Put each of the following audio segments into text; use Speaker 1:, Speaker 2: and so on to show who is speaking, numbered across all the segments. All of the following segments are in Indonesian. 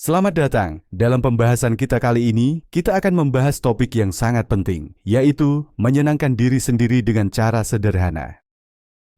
Speaker 1: Selamat datang. Dalam pembahasan kita kali ini, kita akan membahas topik yang sangat penting, yaitu menyenangkan diri sendiri dengan cara sederhana.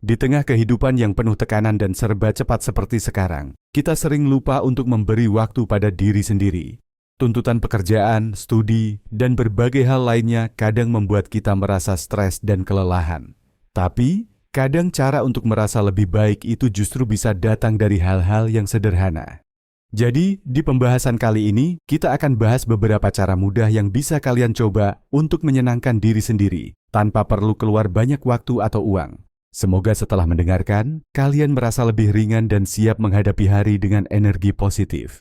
Speaker 1: Di tengah kehidupan yang penuh tekanan dan serba cepat seperti sekarang, kita sering lupa untuk memberi waktu pada diri sendiri. Tuntutan pekerjaan, studi, dan berbagai hal lainnya kadang membuat kita merasa stres dan kelelahan. Tapi, kadang cara untuk merasa lebih baik itu justru bisa datang dari hal-hal yang sederhana. Jadi, di pembahasan kali ini, kita akan bahas beberapa cara mudah yang bisa kalian coba untuk menyenangkan diri sendiri, tanpa perlu keluar banyak waktu atau uang. Semoga setelah mendengarkan, kalian merasa lebih ringan dan siap menghadapi hari dengan energi positif.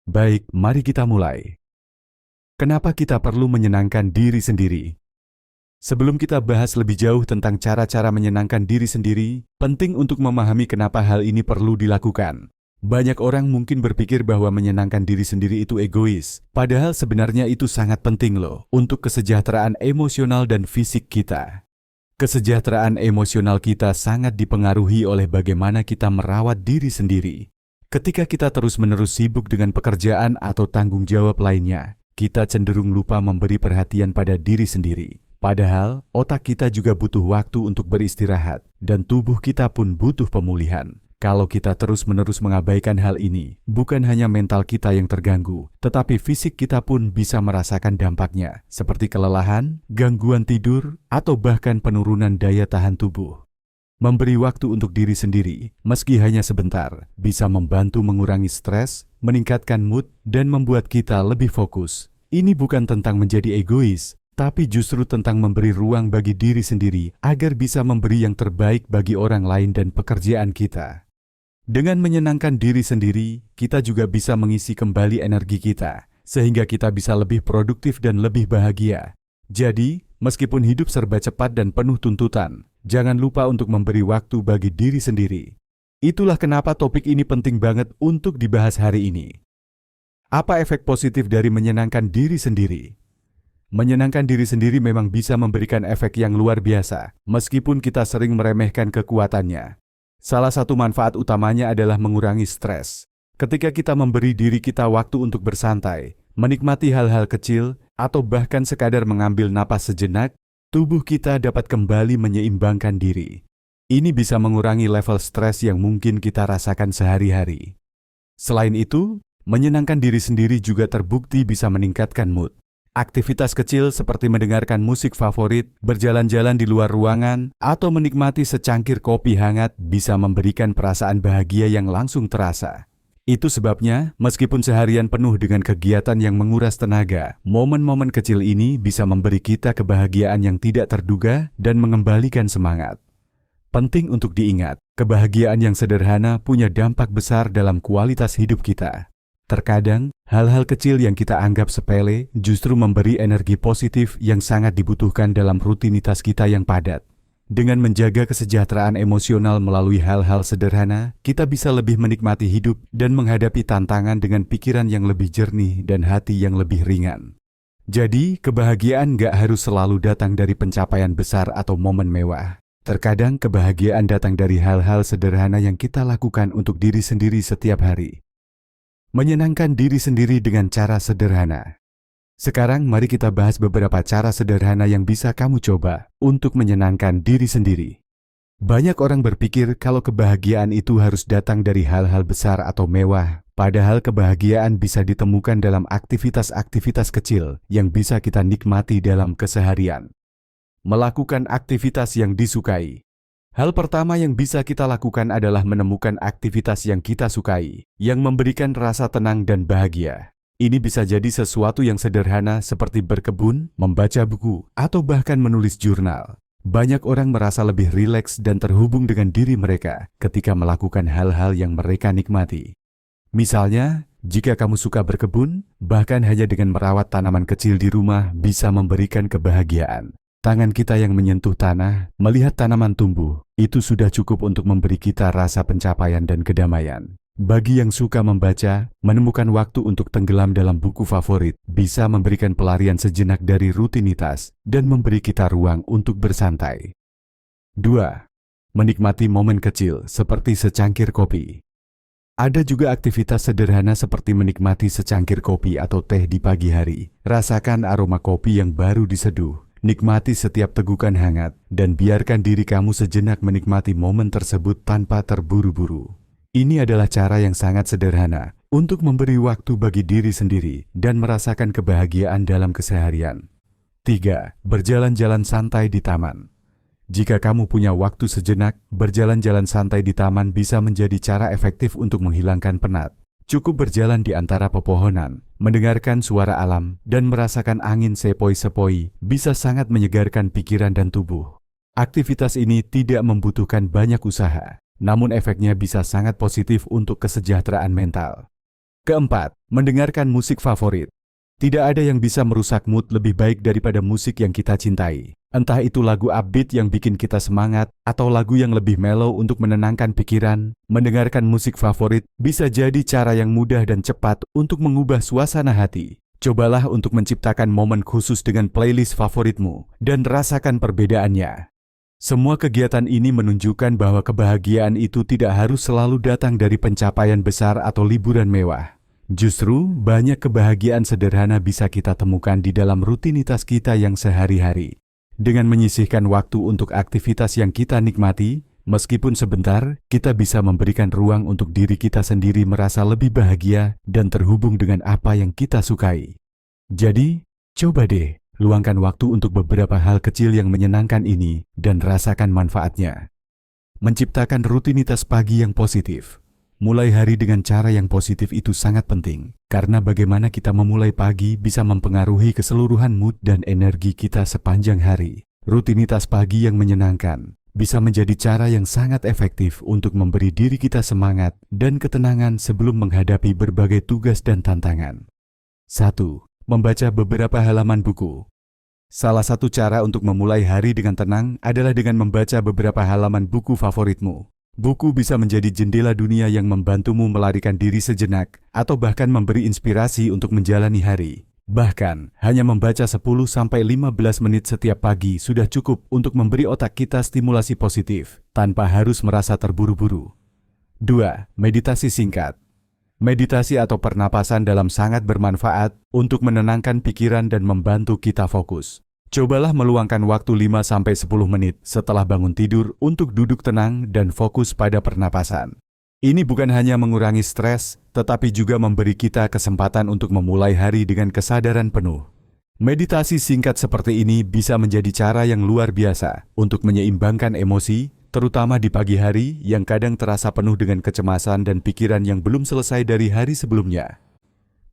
Speaker 1: Baik, mari kita mulai. Kenapa kita perlu menyenangkan diri sendiri? Sebelum kita bahas lebih jauh tentang cara-cara menyenangkan diri sendiri, penting untuk memahami kenapa hal ini perlu dilakukan. Banyak orang mungkin berpikir bahwa menyenangkan diri sendiri itu egois, padahal sebenarnya itu sangat penting loh untuk kesejahteraan emosional dan fisik kita. Kesejahteraan emosional kita sangat dipengaruhi oleh bagaimana kita merawat diri sendiri. Ketika kita terus-menerus sibuk dengan pekerjaan atau tanggung jawab lainnya, kita cenderung lupa memberi perhatian pada diri sendiri. Padahal, otak kita juga butuh waktu untuk beristirahat, dan tubuh kita pun butuh pemulihan. Kalau kita terus-menerus mengabaikan hal ini, bukan hanya mental kita yang terganggu, tetapi fisik kita pun bisa merasakan dampaknya, seperti kelelahan, gangguan tidur, atau bahkan penurunan daya tahan tubuh. Memberi waktu untuk diri sendiri, meski hanya sebentar, bisa membantu mengurangi stres, meningkatkan mood, dan membuat kita lebih fokus. Ini bukan tentang menjadi egois, tapi justru tentang memberi ruang bagi diri sendiri agar bisa memberi yang terbaik bagi orang lain dan pekerjaan kita. Dengan menyenangkan diri sendiri, kita juga bisa mengisi kembali energi kita, sehingga kita bisa lebih produktif dan lebih bahagia. Jadi, meskipun hidup serba cepat dan penuh tuntutan, jangan lupa untuk memberi waktu bagi diri sendiri. Itulah kenapa topik ini penting banget untuk dibahas hari ini. Apa efek positif dari menyenangkan diri sendiri? Menyenangkan diri sendiri memang bisa memberikan efek yang luar biasa, meskipun kita sering meremehkan kekuatannya. Salah satu manfaat utamanya adalah mengurangi stres. Ketika kita memberi diri kita waktu untuk bersantai, menikmati hal-hal kecil, atau bahkan sekadar mengambil napas sejenak, tubuh kita dapat kembali menyeimbangkan diri. Ini bisa mengurangi level stres yang mungkin kita rasakan sehari-hari. Selain itu, menyenangkan diri sendiri juga terbukti bisa meningkatkan mood. Aktivitas kecil seperti mendengarkan musik favorit, berjalan-jalan di luar ruangan, atau menikmati secangkir kopi hangat bisa memberikan perasaan bahagia yang langsung terasa. Itu sebabnya, meskipun seharian penuh dengan kegiatan yang menguras tenaga, momen-momen kecil ini bisa memberi kita kebahagiaan yang tidak terduga dan mengembalikan semangat. Penting untuk diingat, kebahagiaan yang sederhana punya dampak besar dalam kualitas hidup kita. Terkadang, hal-hal kecil yang kita anggap sepele justru memberi energi positif yang sangat dibutuhkan dalam rutinitas kita yang padat. Dengan menjaga kesejahteraan emosional melalui hal-hal sederhana, kita bisa lebih menikmati hidup dan menghadapi tantangan dengan pikiran yang lebih jernih dan hati yang lebih ringan. Jadi, kebahagiaan gak harus selalu datang dari pencapaian besar atau momen mewah. Terkadang, kebahagiaan datang dari hal-hal sederhana yang kita lakukan untuk diri sendiri setiap hari. Menyenangkan diri sendiri dengan cara sederhana. Sekarang mari kita bahas beberapa cara sederhana yang bisa kamu coba untuk menyenangkan diri sendiri. Banyak orang berpikir kalau kebahagiaan itu harus datang dari hal-hal besar atau mewah, padahal kebahagiaan bisa ditemukan dalam aktivitas-aktivitas kecil yang bisa kita nikmati dalam keseharian. Melakukan aktivitas yang disukai. Hal pertama yang bisa kita lakukan adalah menemukan aktivitas yang kita sukai, yang memberikan rasa tenang dan bahagia. Ini bisa jadi sesuatu yang sederhana seperti berkebun, membaca buku, atau bahkan menulis jurnal. Banyak orang merasa lebih rileks dan terhubung dengan diri mereka ketika melakukan hal-hal yang mereka nikmati. Misalnya, jika kamu suka berkebun, bahkan hanya dengan merawat tanaman kecil di rumah bisa memberikan kebahagiaan. Tangan kita yang menyentuh tanah, melihat tanaman tumbuh, itu sudah cukup untuk memberi kita rasa pencapaian dan kedamaian. Bagi yang suka membaca, menemukan waktu untuk tenggelam dalam buku favorit bisa memberikan pelarian sejenak dari rutinitas dan memberi kita ruang untuk bersantai. 2. Menikmati momen kecil seperti secangkir kopi. Ada juga aktivitas sederhana seperti menikmati secangkir kopi atau teh di pagi hari. Rasakan aroma kopi yang baru diseduh. Nikmati setiap tegukan hangat dan biarkan diri kamu sejenak menikmati momen tersebut tanpa terburu-buru. Ini adalah cara yang sangat sederhana untuk memberi waktu bagi diri sendiri dan merasakan kebahagiaan dalam keseharian. 3. Berjalan-jalan santai di taman. Jika kamu punya waktu sejenak, berjalan-jalan santai di taman bisa menjadi cara efektif untuk menghilangkan penat. Cukup berjalan di antara pepohonan, mendengarkan suara alam, dan merasakan angin sepoi-sepoi bisa sangat menyegarkan pikiran dan tubuh. Aktivitas ini tidak membutuhkan banyak usaha, namun efeknya bisa sangat positif untuk kesejahteraan mental. Keempat, mendengarkan musik favorit. Tidak ada yang bisa merusak mood lebih baik daripada musik yang kita cintai. Entah itu lagu upbeat yang bikin kita semangat, atau lagu yang lebih mellow untuk menenangkan pikiran, mendengarkan musik favorit bisa jadi cara yang mudah dan cepat untuk mengubah suasana hati. Cobalah untuk menciptakan momen khusus dengan playlist favoritmu, dan rasakan perbedaannya. Semua kegiatan ini menunjukkan bahwa kebahagiaan itu tidak harus selalu datang dari pencapaian besar atau liburan mewah. Justru, banyak kebahagiaan sederhana bisa kita temukan di dalam rutinitas kita yang sehari-hari. Dengan menyisihkan waktu untuk aktivitas yang kita nikmati, meskipun sebentar, kita bisa memberikan ruang untuk diri kita sendiri merasa lebih bahagia dan terhubung dengan apa yang kita sukai. Jadi, coba deh, luangkan waktu untuk beberapa hal kecil yang menyenangkan ini dan rasakan manfaatnya. Menciptakan rutinitas pagi yang positif. Mulai hari dengan cara yang positif itu sangat penting, karena bagaimana kita memulai pagi bisa mempengaruhi keseluruhan mood dan energi kita sepanjang hari. Rutinitas pagi yang menyenangkan bisa menjadi cara yang sangat efektif untuk memberi diri kita semangat dan ketenangan sebelum menghadapi berbagai tugas dan tantangan. 1. Membaca beberapa halaman buku. Salah satu cara untuk memulai hari dengan tenang adalah dengan membaca beberapa halaman buku favoritmu. Buku bisa menjadi jendela dunia yang membantumu melarikan diri sejenak atau bahkan memberi inspirasi untuk menjalani hari. Bahkan, hanya membaca 10-15 menit setiap pagi sudah cukup untuk memberi otak kita stimulasi positif, tanpa harus merasa terburu-buru. 2. Meditasi singkat. Meditasi atau pernapasan dalam sangat bermanfaat untuk menenangkan pikiran dan membantu kita fokus. Cobalah meluangkan waktu 5-10 menit setelah bangun tidur untuk duduk tenang dan fokus pada pernapasan. Ini bukan hanya mengurangi stres, tetapi juga memberi kita kesempatan untuk memulai hari dengan kesadaran penuh. Meditasi singkat seperti ini bisa menjadi cara yang luar biasa untuk menyeimbangkan emosi, terutama di pagi hari yang kadang terasa penuh dengan kecemasan dan pikiran yang belum selesai dari hari sebelumnya.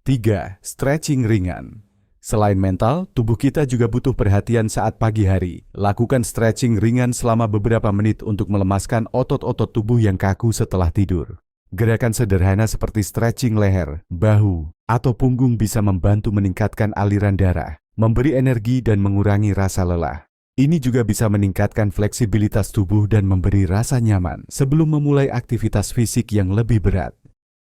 Speaker 1: 3. Stretching ringan. Selain mental, tubuh kita juga butuh perhatian saat pagi hari. Lakukan stretching ringan selama beberapa menit untuk melemaskan otot-otot tubuh yang kaku setelah tidur. Gerakan sederhana seperti stretching leher, bahu, atau punggung bisa membantu meningkatkan aliran darah, memberi energi dan mengurangi rasa lelah. Ini juga bisa meningkatkan fleksibilitas tubuh dan memberi rasa nyaman sebelum memulai aktivitas fisik yang lebih berat.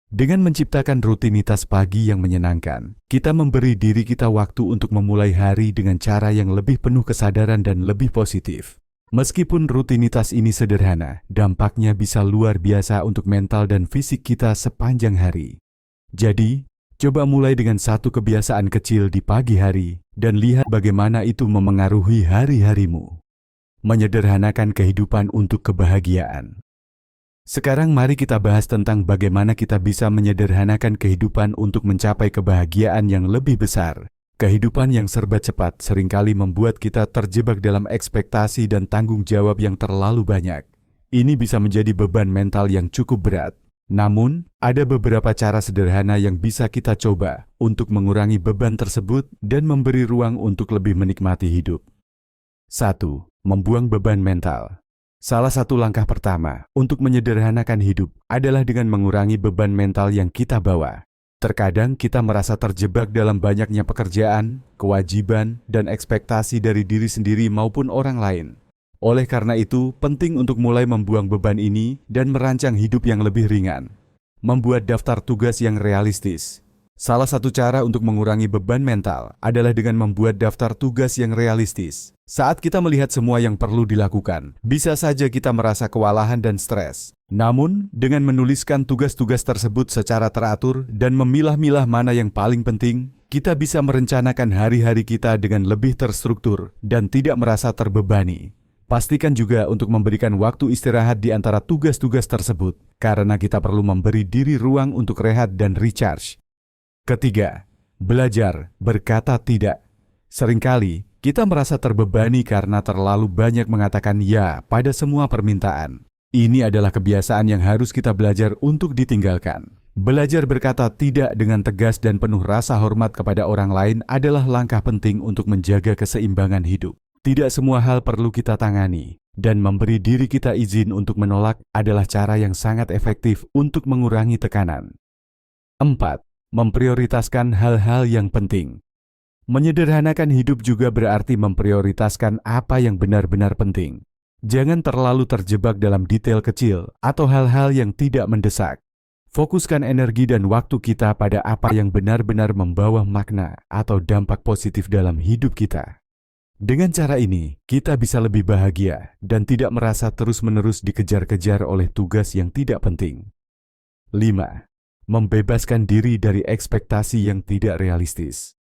Speaker 1: Dengan menciptakan rutinitas pagi yang menyenangkan, kita memberi diri kita waktu untuk memulai hari dengan cara yang lebih penuh kesadaran dan lebih positif. Meskipun rutinitas ini sederhana, dampaknya bisa luar biasa untuk mental dan fisik kita sepanjang hari. Jadi, coba mulai dengan satu kebiasaan kecil di pagi hari dan lihat bagaimana itu memengaruhi hari-harimu. Menyederhanakan kehidupan untuk kebahagiaan. Sekarang mari kita bahas tentang bagaimana kita bisa menyederhanakan kehidupan untuk mencapai kebahagiaan yang lebih besar. Kehidupan yang serba cepat seringkali membuat kita terjebak dalam ekspektasi dan tanggung jawab yang terlalu banyak. Ini bisa menjadi beban mental yang cukup berat. Namun, ada beberapa cara sederhana yang bisa kita coba untuk mengurangi beban tersebut dan memberi ruang untuk lebih menikmati hidup. 1. Membuang beban mental. Salah satu langkah pertama untuk menyederhanakan hidup adalah dengan mengurangi beban mental yang kita bawa. Terkadang kita merasa terjebak dalam banyaknya pekerjaan, kewajiban, dan ekspektasi dari diri sendiri maupun orang lain. Oleh karena itu, penting untuk mulai membuang beban ini dan merancang hidup yang lebih ringan. Membuat daftar tugas yang realistis. Salah satu cara untuk mengurangi beban mental adalah dengan membuat daftar tugas yang realistis. Saat kita melihat semua yang perlu dilakukan, bisa saja kita merasa kewalahan dan stres. Namun, dengan menuliskan tugas-tugas tersebut secara teratur dan memilah-milah mana yang paling penting, kita bisa merencanakan hari-hari kita dengan lebih terstruktur dan tidak merasa terbebani. Pastikan juga untuk memberikan waktu istirahat di antara tugas-tugas tersebut, karena kita perlu memberi diri ruang untuk rehat dan recharge. Ketiga, belajar berkata tidak. Seringkali kita merasa terbebani karena terlalu banyak mengatakan ya pada semua permintaan. Ini adalah kebiasaan yang harus kita belajar untuk ditinggalkan. Belajar berkata tidak dengan tegas dan penuh rasa hormat kepada orang lain adalah langkah penting untuk menjaga keseimbangan hidup. Tidak semua hal perlu kita tangani, dan memberi diri kita izin untuk menolak adalah cara yang sangat efektif untuk mengurangi tekanan. 4. Memprioritaskan hal-hal yang penting. Menyederhanakan hidup juga berarti memprioritaskan apa yang benar-benar penting. Jangan terlalu terjebak dalam detail kecil atau hal-hal yang tidak mendesak. Fokuskan energi dan waktu kita pada apa yang benar-benar membawa makna atau dampak positif dalam hidup kita. Dengan cara ini, kita bisa lebih bahagia dan tidak merasa terus-menerus dikejar-kejar oleh tugas yang tidak penting. 5. Membebaskan diri dari ekspektasi yang tidak realistis.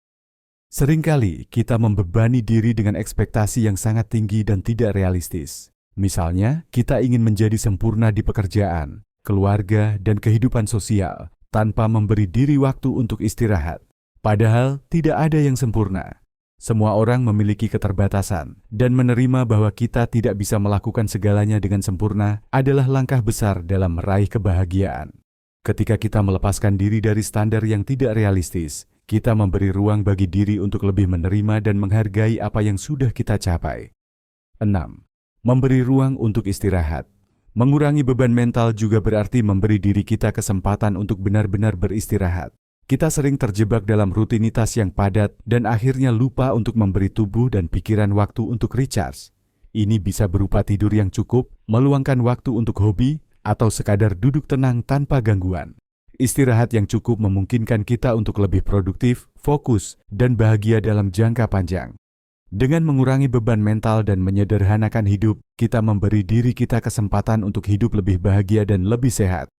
Speaker 1: Seringkali kita membebani diri dengan ekspektasi yang sangat tinggi dan tidak realistis. Misalnya, kita ingin menjadi sempurna di pekerjaan, keluarga, dan kehidupan sosial tanpa memberi diri waktu untuk istirahat. Padahal tidak ada yang sempurna. Semua orang memiliki keterbatasan, dan menerima bahwa kita tidak bisa melakukan segalanya dengan sempurna adalah langkah besar dalam meraih kebahagiaan. Ketika kita melepaskan diri dari standar yang tidak realistis, kita memberi ruang bagi diri untuk lebih menerima dan menghargai apa yang sudah kita capai. 6. Memberi ruang untuk istirahat. Mengurangi beban mental juga berarti memberi diri kita kesempatan untuk benar-benar beristirahat. Kita sering terjebak dalam rutinitas yang padat dan akhirnya lupa untuk memberi tubuh dan pikiran waktu untuk recharge. Ini bisa berupa tidur yang cukup, meluangkan waktu untuk hobi, atau sekadar duduk tenang tanpa gangguan. Istirahat yang cukup memungkinkan kita untuk lebih produktif, fokus, dan bahagia dalam jangka panjang. Dengan mengurangi beban mental dan menyederhanakan hidup, kita memberi diri kita kesempatan untuk hidup lebih bahagia dan lebih sehat.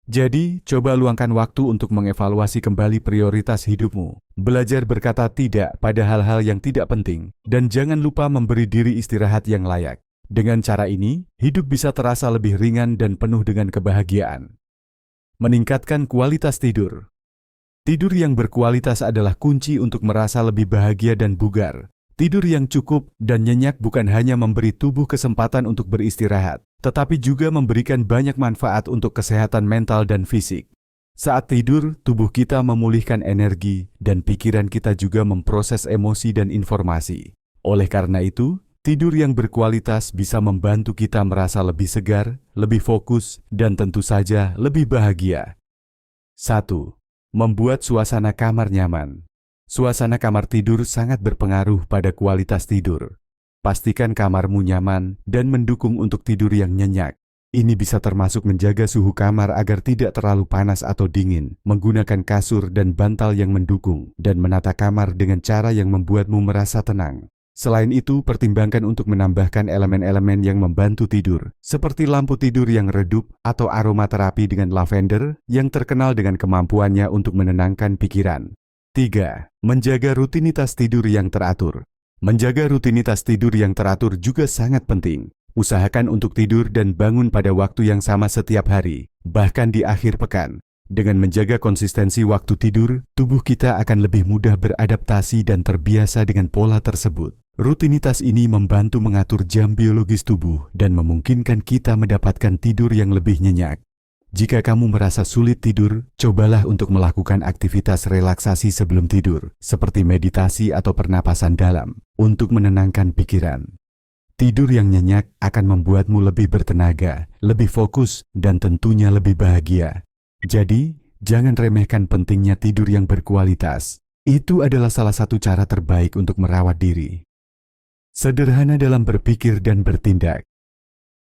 Speaker 1: Jadi, coba luangkan waktu untuk mengevaluasi kembali prioritas hidupmu. Belajar berkata tidak pada hal-hal yang tidak penting, dan jangan lupa memberi diri istirahat yang layak. Dengan cara ini, hidup bisa terasa lebih ringan dan penuh dengan kebahagiaan. Meningkatkan kualitas tidur. Tidur yang berkualitas adalah kunci untuk merasa lebih bahagia dan bugar. Tidur yang cukup dan nyenyak bukan hanya memberi tubuh kesempatan untuk beristirahat, tetapi juga memberikan banyak manfaat untuk kesehatan mental dan fisik. Saat tidur, tubuh kita memulihkan energi dan pikiran kita juga memproses emosi dan informasi. Oleh karena itu, tidur yang berkualitas bisa membantu kita merasa lebih segar, lebih fokus, dan tentu saja lebih bahagia. 1. Membuat suasana kamar nyaman. Suasana kamar tidur sangat berpengaruh pada kualitas tidur. Pastikan kamarmu nyaman dan mendukung untuk tidur yang nyenyak. Ini bisa termasuk menjaga suhu kamar agar tidak terlalu panas atau dingin, menggunakan kasur dan bantal yang mendukung, dan menata kamar dengan cara yang membuatmu merasa tenang. Selain itu, pertimbangkan untuk menambahkan elemen-elemen yang membantu tidur, seperti lampu tidur yang redup atau aromaterapi dengan lavender yang terkenal dengan kemampuannya untuk menenangkan pikiran. 3. Menjaga rutinitas tidur yang teratur. Menjaga rutinitas tidur yang teratur juga sangat penting. Usahakan untuk tidur dan bangun pada waktu yang sama setiap hari, bahkan di akhir pekan. Dengan menjaga konsistensi waktu tidur, tubuh kita akan lebih mudah beradaptasi dan terbiasa dengan pola tersebut. Rutinitas ini membantu mengatur jam biologis tubuh dan memungkinkan kita mendapatkan tidur yang lebih nyenyak. Jika kamu merasa sulit tidur, cobalah untuk melakukan aktivitas relaksasi sebelum tidur, seperti meditasi atau pernapasan dalam, untuk menenangkan pikiran. Tidur yang nyenyak akan membuatmu lebih bertenaga, lebih fokus, dan tentunya lebih bahagia. Jadi, jangan remehkan pentingnya tidur yang berkualitas. Itu adalah salah satu cara terbaik untuk merawat diri. Sederhana dalam berpikir dan bertindak.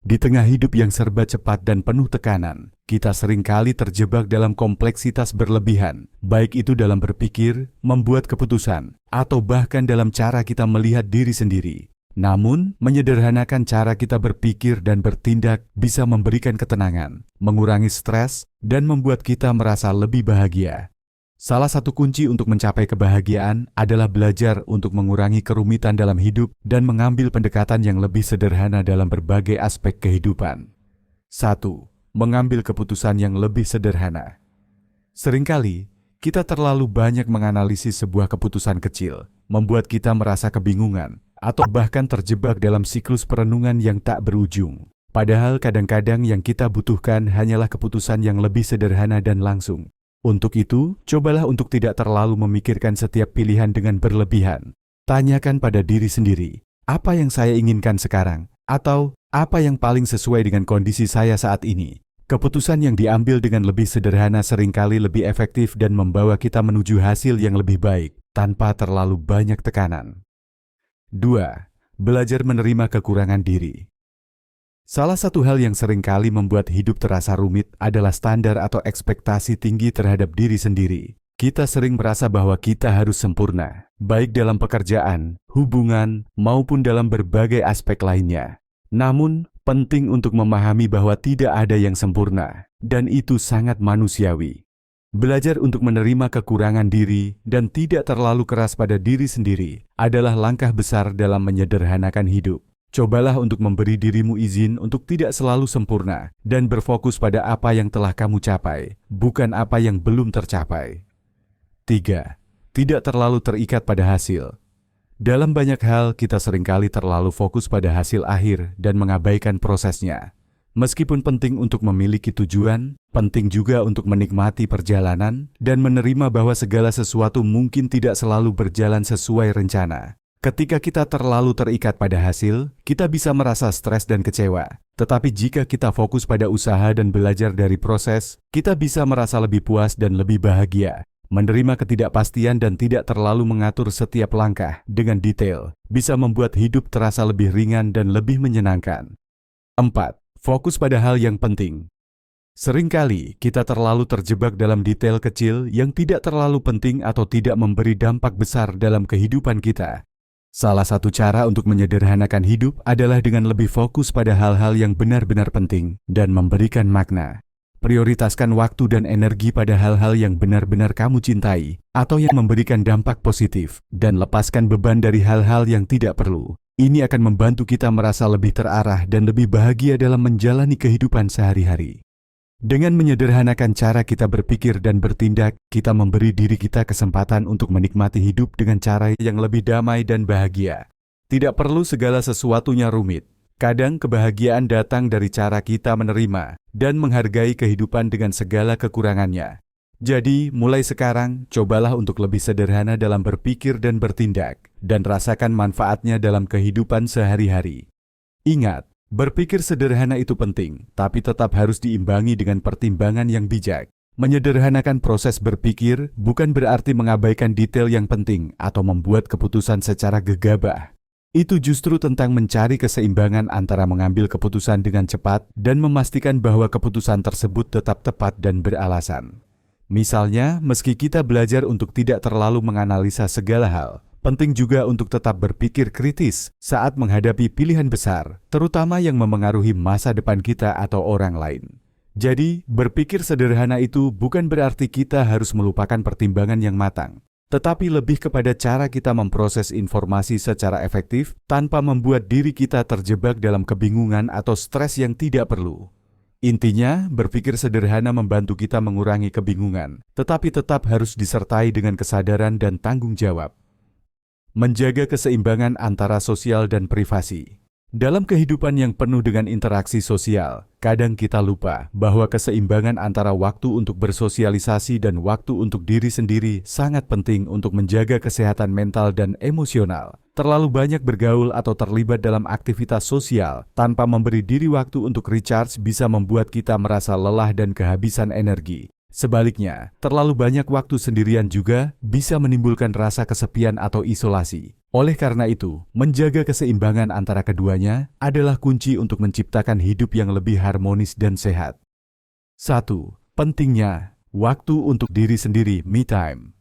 Speaker 1: Di tengah hidup yang serba cepat dan penuh tekanan, kita seringkali terjebak dalam kompleksitas berlebihan, baik itu dalam berpikir, membuat keputusan, atau bahkan dalam cara kita melihat diri sendiri. Namun, menyederhanakan cara kita berpikir dan bertindak bisa memberikan ketenangan, mengurangi stres, dan membuat kita merasa lebih bahagia. Salah satu kunci untuk mencapai kebahagiaan adalah belajar untuk mengurangi kerumitan dalam hidup dan mengambil pendekatan yang lebih sederhana dalam berbagai aspek kehidupan. 1. Mengambil keputusan yang lebih sederhana. Seringkali, kita terlalu banyak menganalisis sebuah keputusan kecil, membuat kita merasa kebingungan, atau bahkan terjebak dalam siklus perenungan yang tak berujung. Padahal kadang-kadang yang kita butuhkan hanyalah keputusan yang lebih sederhana dan langsung. Untuk itu, cobalah untuk tidak terlalu memikirkan setiap pilihan dengan berlebihan. Tanyakan pada diri sendiri, apa yang saya inginkan sekarang? Atau, apa yang paling sesuai dengan kondisi saya saat ini? Keputusan yang diambil dengan lebih sederhana seringkali lebih efektif dan membawa kita menuju hasil yang lebih baik, tanpa terlalu banyak tekanan. 2. Belajar menerima kekurangan diri. Salah satu hal yang seringkali membuat hidup terasa rumit adalah standar atau ekspektasi tinggi terhadap diri sendiri. Kita sering merasa bahwa kita harus sempurna, baik dalam pekerjaan, hubungan, maupun dalam berbagai aspek lainnya. Namun, penting untuk memahami bahwa tidak ada yang sempurna, dan itu sangat manusiawi. Belajar untuk menerima kekurangan diri dan tidak terlalu keras pada diri sendiri adalah langkah besar dalam menyederhanakan hidup. Cobalah untuk memberi dirimu izin untuk tidak selalu sempurna dan berfokus pada apa yang telah kamu capai, bukan apa yang belum tercapai. 3. Tidak terlalu terikat pada hasil. Dalam banyak hal, kita seringkali terlalu fokus pada hasil akhir dan mengabaikan prosesnya. Meskipun penting untuk memiliki tujuan, penting juga untuk menikmati perjalanan dan menerima bahwa segala sesuatu mungkin tidak selalu berjalan sesuai rencana. Ketika kita terlalu terikat pada hasil, kita bisa merasa stres dan kecewa. Tetapi jika kita fokus pada usaha dan belajar dari proses, kita bisa merasa lebih puas dan lebih bahagia. Menerima ketidakpastian dan tidak terlalu mengatur setiap langkah dengan detail bisa membuat hidup terasa lebih ringan dan lebih menyenangkan. 4. Fokus pada hal yang penting. Seringkali kita terlalu terjebak dalam detail kecil yang tidak terlalu penting atau tidak memberi dampak besar dalam kehidupan kita. Salah satu cara untuk menyederhanakan hidup adalah dengan lebih fokus pada hal-hal yang benar-benar penting dan memberikan makna. Prioritaskan waktu dan energi pada hal-hal yang benar-benar kamu cintai atau yang memberikan dampak positif dan lepaskan beban dari hal-hal yang tidak perlu. Ini akan membantu kita merasa lebih terarah dan lebih bahagia dalam menjalani kehidupan sehari-hari. Dengan menyederhanakan cara kita berpikir dan bertindak, kita memberi diri kita kesempatan untuk menikmati hidup dengan cara yang lebih damai dan bahagia. Tidak perlu segala sesuatunya rumit. Kadang kebahagiaan datang dari cara kita menerima dan menghargai kehidupan dengan segala kekurangannya. Jadi, mulai sekarang, cobalah untuk lebih sederhana dalam berpikir dan bertindak, dan rasakan manfaatnya dalam kehidupan sehari-hari. Ingat, berpikir sederhana itu penting, tapi tetap harus diimbangi dengan pertimbangan yang bijak. Menyederhanakan proses berpikir bukan berarti mengabaikan detail yang penting atau membuat keputusan secara gegabah. Itu justru tentang mencari keseimbangan antara mengambil keputusan dengan cepat dan memastikan bahwa keputusan tersebut tetap tepat dan beralasan. Misalnya, meski kita belajar untuk tidak terlalu menganalisa segala hal, penting juga untuk tetap berpikir kritis saat menghadapi pilihan besar, terutama yang memengaruhi masa depan kita atau orang lain. Jadi, berpikir sederhana itu bukan berarti kita harus melupakan pertimbangan yang matang, tetapi lebih kepada cara kita memproses informasi secara efektif tanpa membuat diri kita terjebak dalam kebingungan atau stres yang tidak perlu. Intinya, berpikir sederhana membantu kita mengurangi kebingungan, tetapi tetap harus disertai dengan kesadaran dan tanggung jawab. Menjaga keseimbangan antara sosial dan privasi. Dalam kehidupan yang penuh dengan interaksi sosial, kadang kita lupa bahwa keseimbangan antara waktu untuk bersosialisasi dan waktu untuk diri sendiri sangat penting untuk menjaga kesehatan mental dan emosional. Terlalu banyak bergaul atau terlibat dalam aktivitas sosial tanpa memberi diri waktu untuk recharge bisa membuat kita merasa lelah dan kehabisan energi. Sebaliknya, terlalu banyak waktu sendirian juga bisa menimbulkan rasa kesepian atau isolasi. Oleh karena itu, menjaga keseimbangan antara keduanya adalah kunci untuk menciptakan hidup yang lebih harmonis dan sehat. 1. Pentingnya waktu untuk diri sendiri, me time.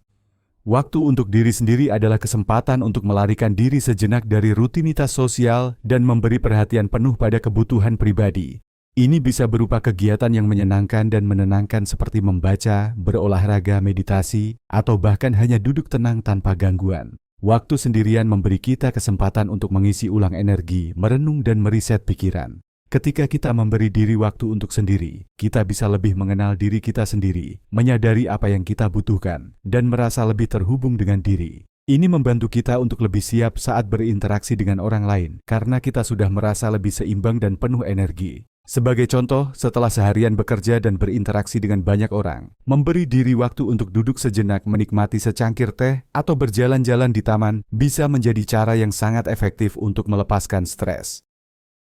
Speaker 1: Waktu untuk diri sendiri adalah kesempatan untuk melarikan diri sejenak dari rutinitas sosial dan memberi perhatian penuh pada kebutuhan pribadi. Ini bisa berupa kegiatan yang menyenangkan dan menenangkan seperti membaca, berolahraga, meditasi, atau bahkan hanya duduk tenang tanpa gangguan. Waktu sendirian memberi kita kesempatan untuk mengisi ulang energi, merenung dan meriset pikiran. Ketika kita memberi diri waktu untuk sendiri, kita bisa lebih mengenal diri kita sendiri, menyadari apa yang kita butuhkan, dan merasa lebih terhubung dengan diri. Ini membantu kita untuk lebih siap saat berinteraksi dengan orang lain, karena kita sudah merasa lebih seimbang dan penuh energi. Sebagai contoh, setelah seharian bekerja dan berinteraksi dengan banyak orang, memberi diri waktu untuk duduk sejenak menikmati secangkir teh atau berjalan-jalan di taman bisa menjadi cara yang sangat efektif untuk melepaskan stres.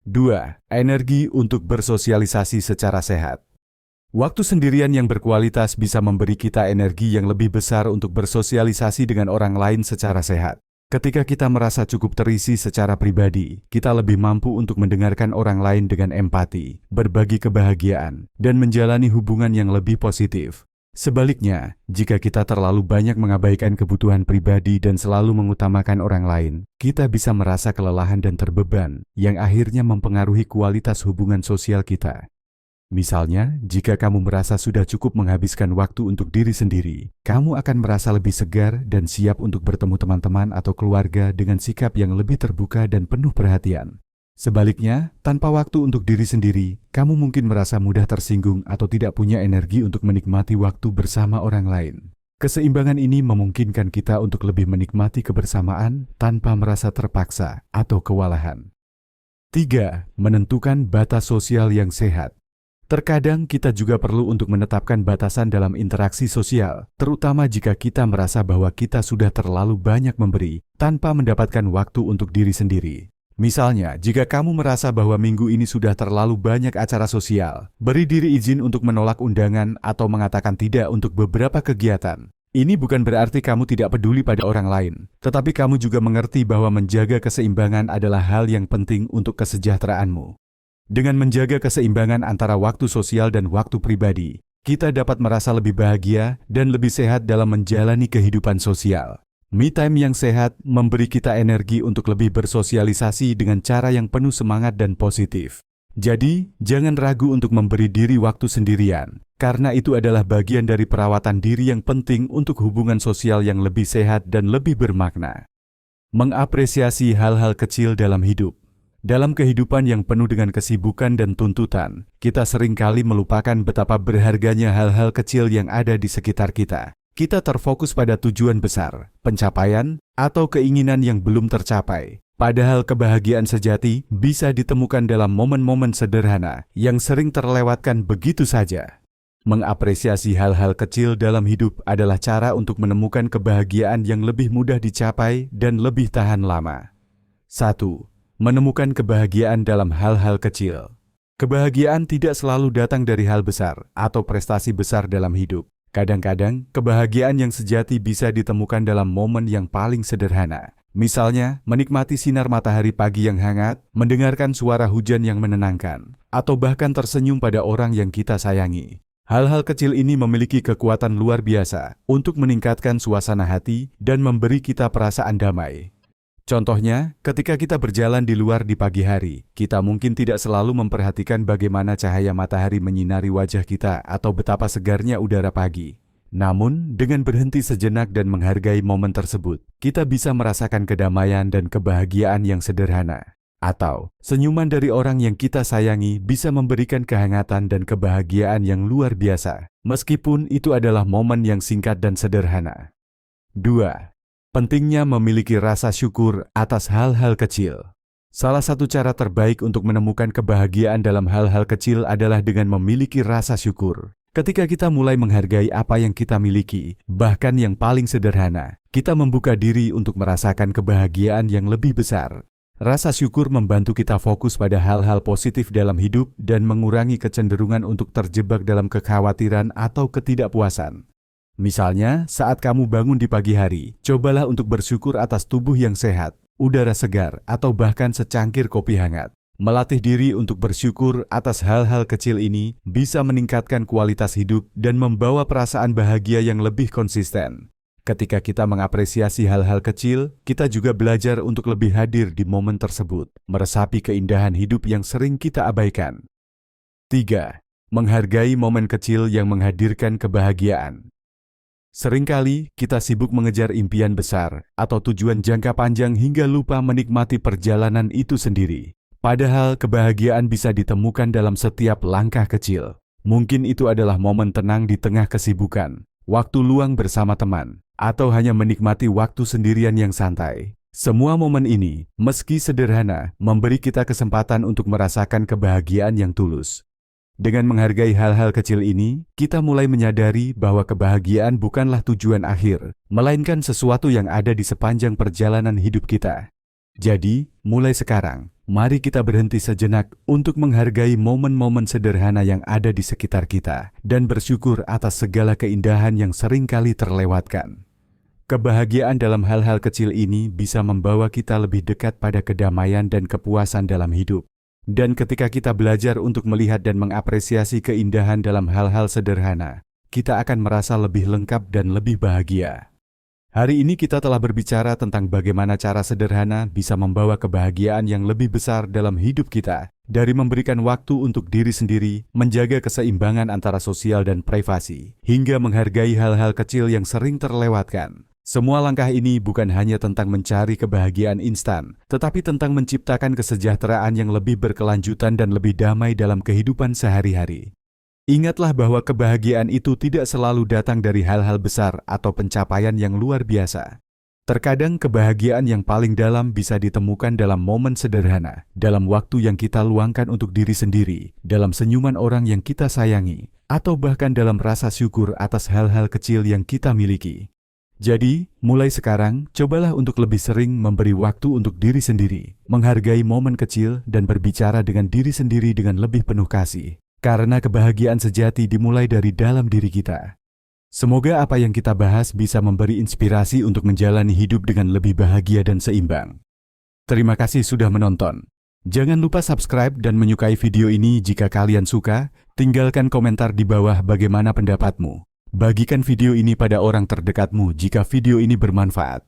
Speaker 1: 2. Energi untuk bersosialisasi secara sehat. Waktu sendirian yang berkualitas bisa memberi kita energi yang lebih besar untuk bersosialisasi dengan orang lain secara sehat. Ketika kita merasa cukup terisi secara pribadi, kita lebih mampu untuk mendengarkan orang lain dengan empati, berbagi kebahagiaan, dan menjalani hubungan yang lebih positif. Sebaliknya, jika kita terlalu banyak mengabaikan kebutuhan pribadi dan selalu mengutamakan orang lain, kita bisa merasa kelelahan dan terbeban, yang akhirnya mempengaruhi kualitas hubungan sosial kita. Misalnya, jika kamu merasa sudah cukup menghabiskan waktu untuk diri sendiri, kamu akan merasa lebih segar dan siap untuk bertemu teman-teman atau keluarga dengan sikap yang lebih terbuka dan penuh perhatian. Sebaliknya, tanpa waktu untuk diri sendiri, kamu mungkin merasa mudah tersinggung atau tidak punya energi untuk menikmati waktu bersama orang lain. Keseimbangan ini memungkinkan kita untuk lebih menikmati kebersamaan tanpa merasa terpaksa atau kewalahan. 3. Menentukan batas sosial yang sehat. Terkadang kita juga perlu untuk menetapkan batasan dalam interaksi sosial, terutama jika kita merasa bahwa kita sudah terlalu banyak memberi tanpa mendapatkan waktu untuk diri sendiri. Misalnya, jika kamu merasa bahwa minggu ini sudah terlalu banyak acara sosial, beri diri izin untuk menolak undangan atau mengatakan tidak untuk beberapa kegiatan. Ini bukan berarti kamu tidak peduli pada orang lain, tetapi kamu juga mengerti bahwa menjaga keseimbangan adalah hal yang penting untuk kesejahteraanmu. Dengan menjaga keseimbangan antara waktu sosial dan waktu pribadi, kita dapat merasa lebih bahagia dan lebih sehat dalam menjalani kehidupan sosial. Me time yang sehat memberi kita energi untuk lebih bersosialisasi dengan cara yang penuh semangat dan positif. Jadi, jangan ragu untuk memberi diri waktu sendirian, karena itu adalah bagian dari perawatan diri yang penting untuk hubungan sosial yang lebih sehat dan lebih bermakna. Mengapresiasi hal-hal kecil dalam hidup. Dalam kehidupan yang penuh dengan kesibukan dan tuntutan, kita seringkali melupakan betapa berharganya hal-hal kecil yang ada di sekitar kita. Kita terfokus pada tujuan besar, pencapaian, atau keinginan yang belum tercapai. Padahal kebahagiaan sejati bisa ditemukan dalam momen-momen sederhana yang sering terlewatkan begitu saja. Mengapresiasi hal-hal kecil dalam hidup adalah cara untuk menemukan kebahagiaan yang lebih mudah dicapai dan lebih tahan lama. 1. Menemukan kebahagiaan dalam hal-hal kecil. Kebahagiaan tidak selalu datang dari hal besar atau prestasi besar dalam hidup. Kadang-kadang, kebahagiaan yang sejati bisa ditemukan dalam momen yang paling sederhana. Misalnya, menikmati sinar matahari pagi yang hangat, mendengarkan suara hujan yang menenangkan, atau bahkan tersenyum pada orang yang kita sayangi. Hal-hal kecil ini memiliki kekuatan luar biasa untuk meningkatkan suasana hati dan memberi kita perasaan damai. Contohnya, ketika kita berjalan di luar di pagi hari, kita mungkin tidak selalu memperhatikan bagaimana cahaya matahari menyinari wajah kita atau betapa segarnya udara pagi. Namun, dengan berhenti sejenak dan menghargai momen tersebut, kita bisa merasakan kedamaian dan kebahagiaan yang sederhana. Atau, senyuman dari orang yang kita sayangi bisa memberikan kehangatan dan kebahagiaan yang luar biasa, meskipun itu adalah momen yang singkat dan sederhana. 2. Pentingnya memiliki rasa syukur atas hal-hal kecil. Salah satu cara terbaik untuk menemukan kebahagiaan dalam hal-hal kecil adalah dengan memiliki rasa syukur. Ketika kita mulai menghargai apa yang kita miliki, bahkan yang paling sederhana, kita membuka diri untuk merasakan kebahagiaan yang lebih besar. Rasa syukur membantu kita fokus pada hal-hal positif dalam hidup dan mengurangi kecenderungan untuk terjebak dalam kekhawatiran atau ketidakpuasan. Misalnya, saat kamu bangun di pagi hari, cobalah untuk bersyukur atas tubuh yang sehat, udara segar, atau bahkan secangkir kopi hangat. Melatih diri untuk bersyukur atas hal-hal kecil ini bisa meningkatkan kualitas hidup dan membawa perasaan bahagia yang lebih konsisten. Ketika kita mengapresiasi hal-hal kecil, kita juga belajar untuk lebih hadir di momen tersebut, meresapi keindahan hidup yang sering kita abaikan. 3. Menghargai momen kecil yang menghadirkan kebahagiaan. Seringkali kita sibuk mengejar impian besar atau tujuan jangka panjang hingga lupa menikmati perjalanan itu sendiri. Padahal kebahagiaan bisa ditemukan dalam setiap langkah kecil. Mungkin itu adalah momen tenang di tengah kesibukan, waktu luang bersama teman, atau hanya menikmati waktu sendirian yang santai. Semua momen ini, meski sederhana, memberi kita kesempatan untuk merasakan kebahagiaan yang tulus. Dengan menghargai hal-hal kecil ini, kita mulai menyadari bahwa kebahagiaan bukanlah tujuan akhir, melainkan sesuatu yang ada di sepanjang perjalanan hidup kita. Jadi, mulai sekarang, mari kita berhenti sejenak untuk menghargai momen-momen sederhana yang ada di sekitar kita dan bersyukur atas segala keindahan yang seringkali terlewatkan. Kebahagiaan dalam hal-hal kecil ini bisa membawa kita lebih dekat pada kedamaian dan kepuasan dalam hidup. Dan ketika kita belajar untuk melihat dan mengapresiasi keindahan dalam hal-hal sederhana, kita akan merasa lebih lengkap dan lebih bahagia. Hari ini kita telah berbicara tentang bagaimana cara sederhana bisa membawa kebahagiaan yang lebih besar dalam hidup kita, dari memberikan waktu untuk diri sendiri, menjaga keseimbangan antara sosial dan privasi, hingga menghargai hal-hal kecil yang sering terlewatkan. Semua langkah ini bukan hanya tentang mencari kebahagiaan instan, tetapi tentang menciptakan kesejahteraan yang lebih berkelanjutan dan lebih damai dalam kehidupan sehari-hari. Ingatlah bahwa kebahagiaan itu tidak selalu datang dari hal-hal besar atau pencapaian yang luar biasa. Terkadang kebahagiaan yang paling dalam bisa ditemukan dalam momen sederhana, dalam waktu yang kita luangkan untuk diri sendiri, dalam senyuman orang yang kita sayangi, atau bahkan dalam rasa syukur atas hal-hal kecil yang kita miliki. Jadi, mulai sekarang, cobalah untuk lebih sering memberi waktu untuk diri sendiri, menghargai momen kecil dan berbicara dengan diri sendiri dengan lebih penuh kasih. Karena kebahagiaan sejati dimulai dari dalam diri kita. Semoga apa yang kita bahas bisa memberi inspirasi untuk menjalani hidup dengan lebih bahagia dan seimbang. Terima kasih sudah menonton. Jangan lupa subscribe dan menyukai video ini jika kalian suka. Tinggalkan komentar di bawah bagaimana pendapatmu. Bagikan video ini pada orang terdekatmu jika video ini bermanfaat.